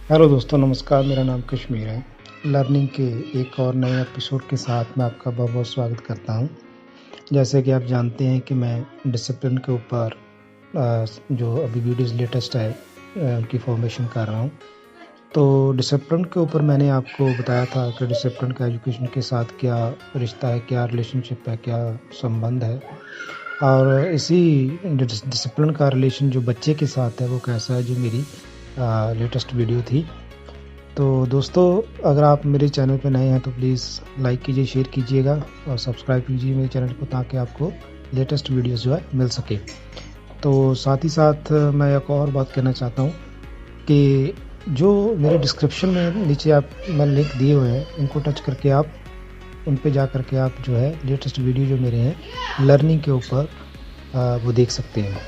Hello दोस्तों, नमस्कार। मेरा नाम कश्मीर है। लर्निंग के एक और नए एपिसोड के साथ मैं आपका बहुत बहुत स्वागत करता हूं। जैसे कि आप जानते हैं कि मैं डिसिप्लिन के ऊपर जो अभी वीडियोस लेटेस्ट है उनकी फॉर्मेशन कर रहा हूं। तो डिसिप्लिन के ऊपर मैंने आपको बताया था कि डिसिप्लिन का एजुकेशन के साथ क्या रिश्ता है, क्या रिलेशनशिप है, क्या संबंध है, और इसी डिसिप्लिन का रिलेशन जो बच्चे के साथ है वो कैसा है, जो मेरी लेटेस्ट वीडियो थी। तो दोस्तों, अगर आप मेरे चैनल पे नए हैं तो प्लीज़ लाइक कीजिए, शेयर कीजिएगा और सब्सक्राइब कीजिए मेरे चैनल को, ताकि आपको लेटेस्ट वीडियोस जो है मिल सके। तो साथ ही साथ मैं एक और बात कहना चाहता हूँ कि जो मेरे डिस्क्रिप्शन में नीचे आप मैंने लिंक दिए हुए हैं, इनको टच करके आप उन पे जा करके आप जो है लेटेस्ट वीडियो जो मेरे हैं लर्निंग के ऊपर वो देख सकते हैं।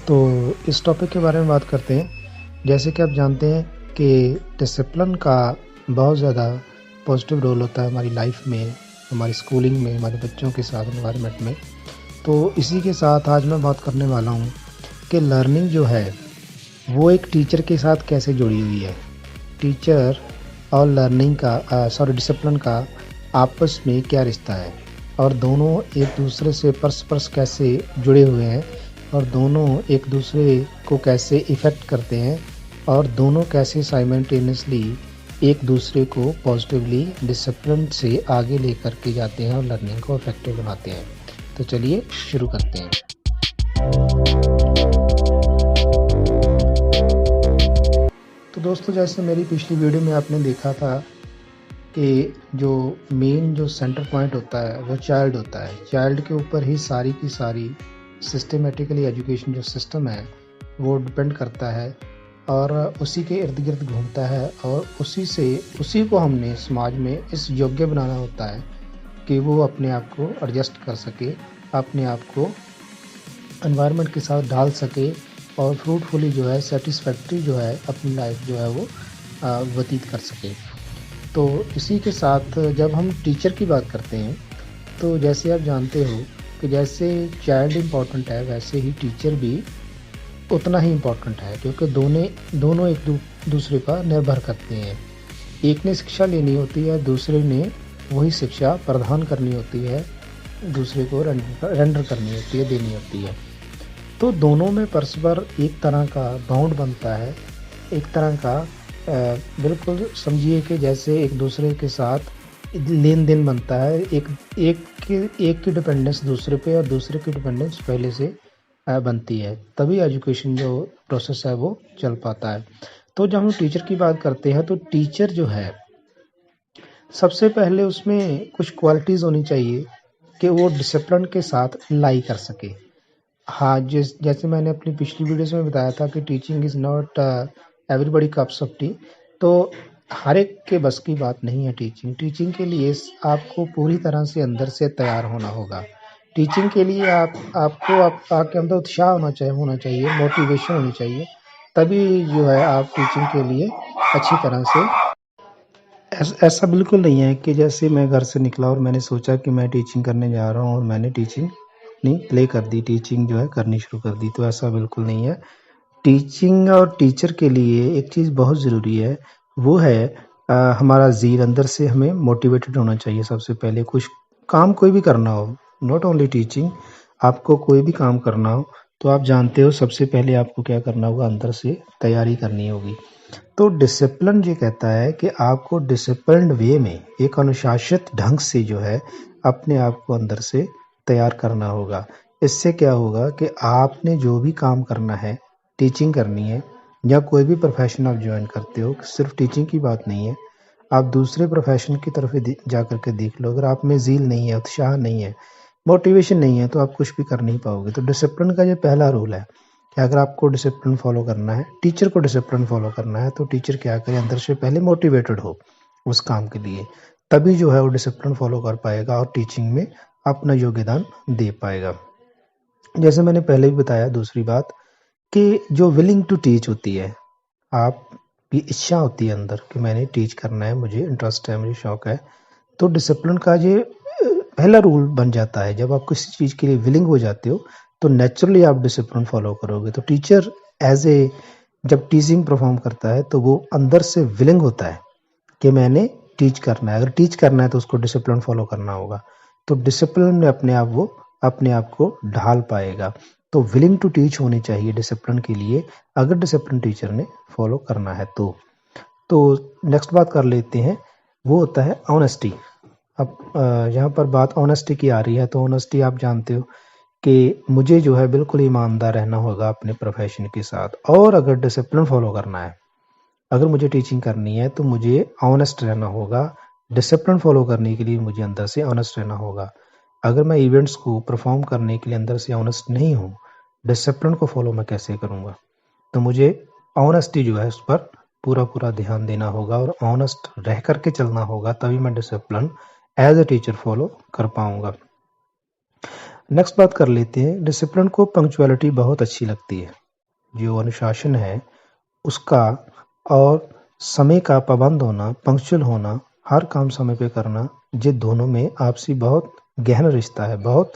तो इस टॉपिक के बारे में बात करते हैं। जैसे कि आप जानते हैं कि डिसिप्लिन का बहुत ज़्यादा पॉजिटिव रोल होता है हमारी लाइफ में, हमारी स्कूलिंग में, हमारे बच्चों के साथ एनवायरनमेंट में। तो इसी के साथ आज मैं बात करने वाला हूँ कि लर्निंग जो है वो एक टीचर के साथ कैसे जुड़ी हुई है। टीचर और लर्निंग का डिसिप्लिन का आपस में क्या रिश्ता है, और दोनों एक दूसरे से परस्पर कैसे जुड़े हुए हैं, और दोनों एक दूसरे को कैसे इफ़ेक्ट करते हैं, और दोनों कैसे साइमल्टेनियसली एक दूसरे को पॉजिटिवली डिसिप्लिन से आगे लेकर के जाते हैं और लर्निंग को इफेक्टिव बनाते हैं। तो चलिए शुरू करते हैं। तो दोस्तों, जैसे मेरी पिछली वीडियो में आपने देखा था कि जो मेन जो सेंटर पॉइंट होता है वो चाइल्ड होता है। चाइल्ड के ऊपर ही सारी की सारी सिस्टमेटिकली एजुकेशन जो सिस्टम है वो डिपेंड करता है, और उसी के इर्द गिर्द घूमता है, और उसी को हमने समाज में इस योग्य बनाना होता है कि वो अपने आप को एडजस्ट कर सके, अपने आप को एनवायरनमेंट के साथ डाल सके, और फ्रूटफुली जो है, सेटिस्फैक्ट्री जो है, अपनी लाइफ जो है वो व्यतीत कर सके। तो इसी के साथ जब हम टीचर की बात करते हैं, तो जैसे आप जानते हो कि जैसे चाइल्ड इम्पॉर्टेंट है, वैसे ही टीचर भी उतना ही इम्पोर्टेंट है, क्योंकि दोनों एक दूसरे पर निर्भर करते हैं। एक ने शिक्षा लेनी होती है, दूसरे ने वही शिक्षा प्रदान करनी होती है, दूसरे को रेंडर करनी होती है, देनी होती है। तो दोनों में परस्पर एक तरह का बाउंड बनता है, एक तरह का बिल्कुल समझिए कि जैसे एक दूसरे के साथ लेन देन बनता है। एक की डिपेंडेंस दूसरे पे और दूसरे की डिपेंडेंस पहले से बनती है, तभी एजुकेशन जो प्रोसेस है वो चल पाता है। तो जब हम टीचर की बात करते हैं, तो टीचर जो है सबसे पहले उसमें कुछ क्वालिटीज़ होनी चाहिए कि वो डिसिप्लिन के साथ लाई कर सके। हाँ, जैसे मैंने अपनी पिछली वीडियोस में बताया था कि teaching is not everybody cups of T. तो हर एक के बस की बात नहीं है टीचिंग के लिए आपको पूरी तरह से अंदर से तैयार होना होगा। टीचिंग के लिए आपके अंदर उत्साह होना चाहिए, मोटिवेशन होनी चाहिए, तभी जो है आप टीचिंग के लिए अच्छी तरह से। ऐसा बिल्कुल नहीं है कि जैसे मैं घर से निकला और मैंने सोचा कि मैं टीचिंग करने जा रहा हूँ और मैंने टीचिंग नहीं प्ले कर दी, टीचिंग जो है करनी शुरू कर दी। तो ऐसा बिल्कुल नहीं है। टीचिंग और टीचर के लिए एक चीज़ बहुत ज़रूरी है, वो है हमारा ज़ील। अंदर से हमें मोटिवेटेड होना चाहिए। सबसे पहले कुछ काम कोई भी करना हो, नॉट ओनली टीचिंग, आपको कोई भी काम करना हो तो आप जानते हो सबसे पहले आपको क्या करना होगा, अंदर से तैयारी करनी होगी। तो डिसिप्लिन ये कहता है कि आपको डिसिप्लिन्ड वे में, एक अनुशासित ढंग से जो है अपने आप को अंदर से तैयार करना होगा। इससे क्या होगा कि आपने जो भी काम करना है, टीचिंग करनी है या कोई भी प्रोफेशन आप ज्वाइन करते हो, सिर्फ टीचिंग की बात नहीं है, आप दूसरे प्रोफेशन की तरफ जा करके देख लो। अगर आप में ज़ील नहीं है, उत्साह नहीं है, मोटिवेशन नहीं है, तो आप कुछ भी कर नहीं पाओगे। तो डिसिप्लिन का ये पहला रूल है कि अगर आपको डिसिप्लिन फॉलो करना है, टीचर को डिसिप्लिन फॉलो करना है, तो टीचर क्या करे, अंदर से पहले मोटिवेटेड हो उस काम के लिए, तभी जो है वो डिसिप्लिन फॉलो कर पाएगा और टीचिंग में अपना योगदान दे पाएगा। जैसे मैंने पहले भी बताया, दूसरी बात कि जो विलिंग टू टीच होती है, आपकी इच्छा होती है अंदर कि मैंने टीच करना है, मुझे इंटरेस्ट है, मुझे शौक है, तो डिसिप्लिन का ये पहला रूल बन जाता है। जब आप किसी चीज़ के लिए विलिंग हो जाते हो तो नेचुरली आप डिसिप्लिन फॉलो करोगे। तो टीचर एज ए जब टीचिंग परफॉर्म करता है तो वो अंदर से विलिंग होता है कि मैंने टीच करना है। अगर टीच करना है तो उसको डिसिप्लिन फॉलो करना होगा, तो डिसिप्लिन में अपने आप को ढाल पाएगा। तो विलिंग टू टीच होनी चाहिए डिसिप्लिन के लिए, अगर डिसिप्लिन टीचर ने फॉलो करना है तो नेक्स्ट बात कर लेते हैं, वो होता है ऑनेस्टी। अब यहाँ पर बात ऑनेस्टी की आ रही है, तो ऑनेस्टी आप जानते हो कि मुझे जो है बिल्कुल ईमानदार रहना होगा अपने प्रोफेशन के साथ, और अगर डिसिप्लिन फॉलो करना है, अगर मुझे टीचिंग करनी है तो मुझे ऑनेस्ट रहना होगा। डिसिप्लिन फॉलो करने के लिए मुझे अंदर से ऑनेस्ट रहना होगा। अगर मैं इवेंट्स को परफॉर्म करने के लिए अंदर से ऑनेस्ट नहीं हूँ, डिसिप्लिन को फॉलो मैं कैसे करूँगा? तो मुझे ऑनेस्टी जो है उस पर पूरा ध्यान देना होगा और ऑनेस्ट रह करके चलना होगा, तभी मैं discipline as a teacher follow कर पाऊंगा। नेक्स्ट बात कर लेते हैं, डिसिप्लिन को पंक्चुअलिटी बहुत अच्छी लगती है। जो अनुशासन है उसका और समय का पाबंद होना, पंक्चुअल होना, हर काम समय पे करना, ये दोनों में आपसी बहुत गहरा रिश्ता है, बहुत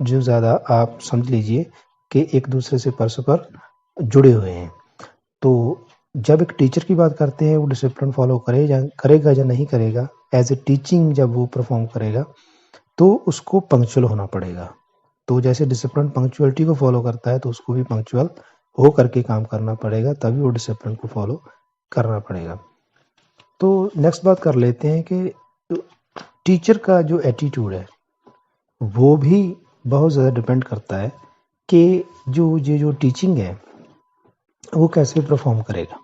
जो ज़्यादा आप समझ लीजिए कि एक दूसरे से परस्पर जुड़े हुए हैं। तो जब एक टीचर की बात करते हैं, वो डिसिप्लिन फॉलो करेगा या नहीं करेगा, एज ए टीचिंग जब वो परफॉर्म करेगा तो उसको पंक्चुअल होना पड़ेगा। तो जैसे डिसिप्लिन पंक्चुअलिटी को फॉलो करता है, तो उसको भी पंक्चुअल हो करके काम करना पड़ेगा, तभी वो डिसिप्लिन को फॉलो करना पड़ेगा। तो नेक्स्ट बात कर लेते हैं कि टीचर का जो एटीट्यूड है वो भी बहुत ज़्यादा डिपेंड करता है कि जो टीचिंग है वो कैसे परफॉर्म करेगा।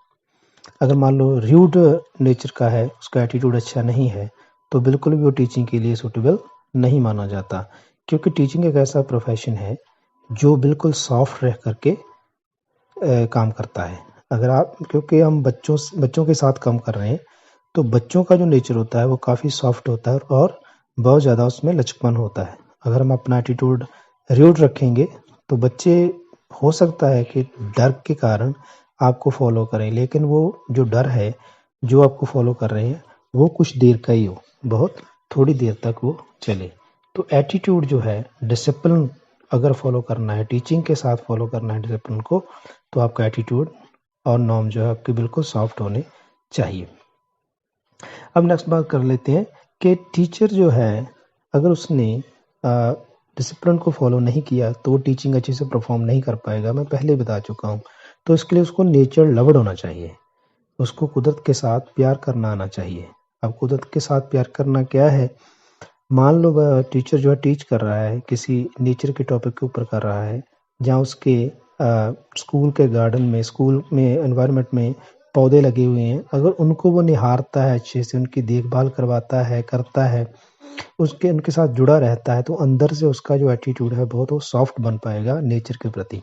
अगर मान लो र्यूड नेचर का है, उसका एटीट्यूड अच्छा नहीं है, तो बिल्कुल भी वो टीचिंग के लिए सूटेबल नहीं माना जाता, क्योंकि टीचिंग एक ऐसा प्रोफेशन है जो बिल्कुल सॉफ्ट रह करके काम करता है। अगर आप, क्योंकि हम बच्चों के साथ काम कर रहे हैं, तो बच्चों का जो नेचर होता है वो काफ़ी सॉफ्ट होता है और बहुत ज़्यादा उसमें लचकपन होता है। अगर हम अपना एटीट्यूड र्यूड रखेंगे तो बच्चे हो सकता है कि डर के कारण आपको फॉलो करें, लेकिन वो जो डर है जो आपको फॉलो कर रहे हैं वो कुछ देर का ही हो, बहुत थोड़ी देर तक वो चले। तो एटीट्यूड जो है, डिसिप्लिन अगर फॉलो करना है, टीचिंग के साथ फॉलो करना है डिसिप्लिन को, तो आपका एटीट्यूड और नॉर्म जो है आपके बिल्कुल सॉफ्ट होने चाहिए। अब नेक्स्ट बात कर लेते हैं कि टीचर जो है अगर उसने डिसिप्लिन को फॉलो नहीं किया तो वो टीचिंग अच्छे से परफॉर्म नहीं कर पाएगा, मैं पहले बता चुका हूँ। तो इसके लिए उसको नेचर लवर्ड होना चाहिए, उसको कुदरत के साथ प्यार करना आना चाहिए। अब कुदरत के साथ प्यार करना क्या है? मान लो टीचर जो है टीच कर रहा है, किसी नेचर के टॉपिक के ऊपर कर रहा है, जहाँ उसके स्कूल के गार्डन में, स्कूल में एनवायरनमेंट में पौधे लगे हुए हैं, अगर उनको वो निहारता है, अच्छे से उनकी देखभाल करवाता है, करता है, उनके साथ जुड़ा रहता है, तो अंदर से उसका जो एटीट्यूड है बहुत वो सॉफ्ट बन पाएगा नेचर के प्रति।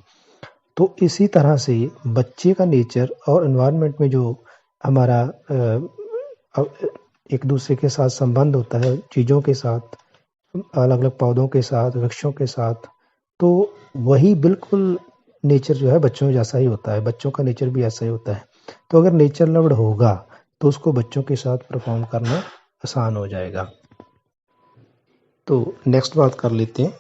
तो इसी तरह से बच्चे का नेचर और एनवायरनमेंट में जो हमारा एक दूसरे के साथ संबंध होता है, चीज़ों के साथ, अलग अलग पौधों के साथ, वृक्षों के साथ, तो वही बिल्कुल नेचर जो है बच्चों जैसा ही होता है, बच्चों का नेचर भी ऐसा ही होता है। तो अगर नेचर लव्ड होगा तो उसको बच्चों के साथ परफॉर्म करना आसान हो जाएगा। तो नेक्स्ट बात कर लेते हैं,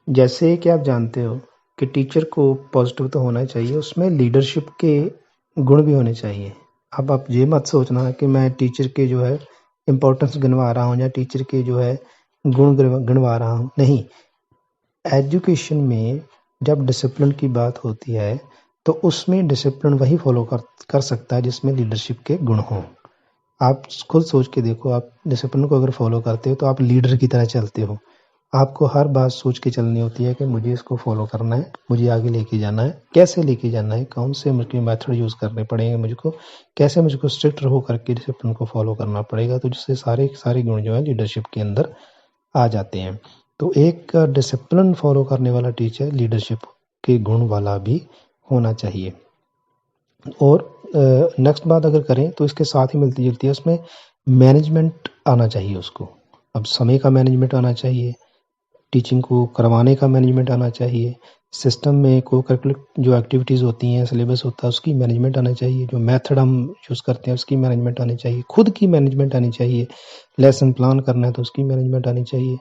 जैसे कि आप जानते हो कि टीचर को पॉजिटिव तो होना चाहिए, उसमें लीडरशिप के गुण भी होने चाहिए। अब आप ये मत सोचना कि मैं टीचर के जो है इम्पोर्टेंस गिनवा रहा हूँ या टीचर के जो है गुण गिनवा रहा हूँ, नहीं। एजुकेशन में जब डिसिप्लिन की बात होती है तो उसमें डिसिप्लिन वही फॉलो कर सकता है जिसमें लीडरशिप के गुण हों। आप खुद सोच के देखो, आप डिसिप्लिन को अगर फॉलो करते हो तो आप लीडर की तरह चलते हो। आपको हर बात सोच के चलनी होती है कि मुझे इसको फॉलो करना है, मुझे आगे लेके जाना है, कैसे लेके जाना है, कौन से मुझे मेथड यूज़ करने पड़ेंगे मुझको, कैसे मुझको स्ट्रिक्ट हो करके डिसिप्लिन को फॉलो करना पड़ेगा, तो जिससे सारे गुण जो है लीडरशिप के अंदर आ जाते हैं। तो एक डिसिप्लिन फॉलो करने वाला टीचर लीडरशिप के गुण वाला भी होना चाहिए। और नेक्स्ट बात अगर करें तो इसके साथ ही मिलती जुलती है, उसमें मैनेजमेंट आना चाहिए उसको। अब समय का मैनेजमेंट आना चाहिए, टीचिंग को करवाने का मैनेजमेंट आना चाहिए, सिस्टम में को करिकुलर जो एक्टिविटीज़ होती हैं, सिलेबस होता है, उसकी मैनेजमेंट आना चाहिए, जो मेथड हम यूज़ करते हैं उसकी मैनेजमेंट आनी चाहिए, खुद की मैनेजमेंट आनी चाहिए, लेसन प्लान करना है तो उसकी मैनेजमेंट आनी चाहिए।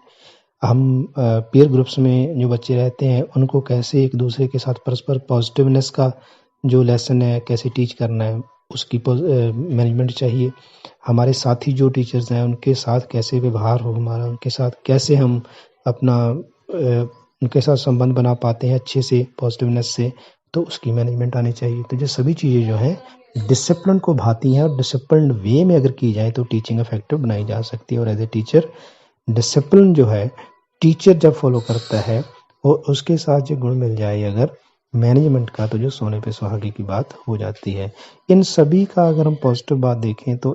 हम पीयर ग्रुप्स में जो बच्चे रहते हैं उनको कैसे एक दूसरे के साथ परस्पर पॉजिटिवनेस का जो लेसन है कैसे टीच करना है उसकी मैनेजमेंट चाहिए। हमारे साथी जो टीचर्स हैं उनके साथ कैसे व्यवहार हो हमारा, उनके साथ कैसे हम अपना उनके साथ संबंध बना पाते हैं अच्छे से पॉजिटिवनेस से, तो उसकी मैनेजमेंट आनी चाहिए। तो ये सभी चीज़ें जो हैं डिसिप्लिन को भाती हैं और डिसिप्लिन वे में अगर की जाए तो टीचिंग इफेक्टिव बनाई जा सकती है। और एज ए टीचर डिसिप्लिन जो है टीचर जब फॉलो करता है और उसके साथ जो गुण मिल जाए अगर मैनेजमेंट का, तो जो सोने पे सुहागे की बात हो जाती है। इन सभी का अगर हम पॉजिटिव बात देखें तो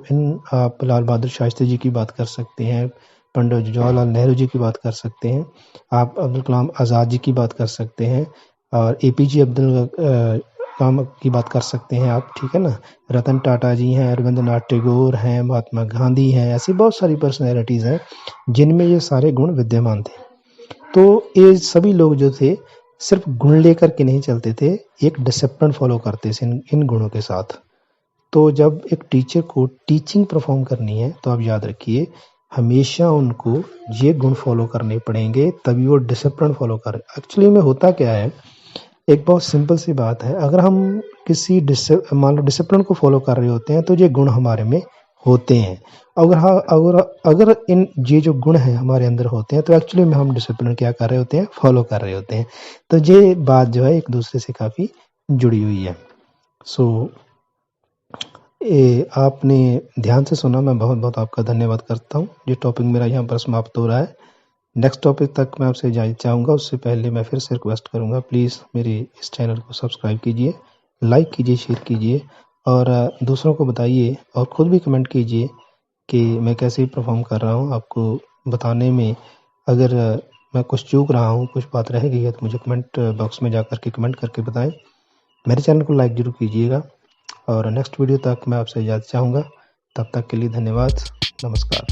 आप लाल बहादुर शास्त्री जी की बात कर सकते हैं, पंडित जवाहरलाल नेहरू जी की बात कर सकते हैं, आप अब्दुल कलाम आज़ाद जी की बात कर सकते हैं, और APJ अब्दुल कलाम की बात कर सकते हैं आप, ठीक है ना। रतन टाटा जी हैं, रविंद्रनाथ टैगोर हैं, महात्मा गांधी हैं, ऐसी बहुत सारी पर्सनैलिटीज़ हैं जिनमें ये सारे गुण विद्यमान थे। तो ये सभी लोग जो थे सिर्फ गुण लेकर के नहीं चलते थे, एक डिसिप्लिन फॉलो करते थे इन गुणों के साथ। तो जब एक टीचर को टीचिंग परफॉर्म करनी है तो आप याद रखिए हमेशा उनको ये गुण फॉलो करने पड़ेंगे, तभी वो डिसिप्लिन फॉलो करें। एक्चुअली में होता क्या है, एक बहुत सिंपल सी बात है, अगर हम किसी मान लो डिसिप्लिन को फॉलो कर रहे होते हैं तो ये गुण हमारे में होते हैं। अगर इन ये जो गुण हैं हमारे अंदर होते हैं तो एक्चुअली में हम डिसिप्लिन क्या कर रहे होते हैं, फॉलो कर रहे होते हैं। तो ये बात जो है एक दूसरे से काफ़ी जुड़ी हुई है। सो आपने ध्यान से सुना, मैं बहुत बहुत आपका धन्यवाद करता हूँ। ये टॉपिक मेरा यहाँ पर समाप्त हो रहा है। नेक्स्ट टॉपिक तक मैं आपसे इजाज़त चाहूँगा, उससे पहले मैं फिर से रिक्वेस्ट करूँगा प्लीज़ मेरे इस चैनल को सब्सक्राइब कीजिए, लाइक कीजिए, शेयर कीजिए और दूसरों को बताइए और ख़ुद भी कमेंट कीजिए कि मैं कैसे परफॉर्म कर रहा हूँ। आपको बताने में अगर मैं कुछ चूक रहा हूँ, कुछ बात रह गई है तो मुझे कमेंट बॉक्स में जा कर के कमेंट करके बताएं। मेरे चैनल को लाइक ज़रूर कीजिएगा और नेक्स्ट वीडियो तक मैं आपसे इजाज़त चाहूँगा। तब तक के लिए धन्यवाद, नमस्कार।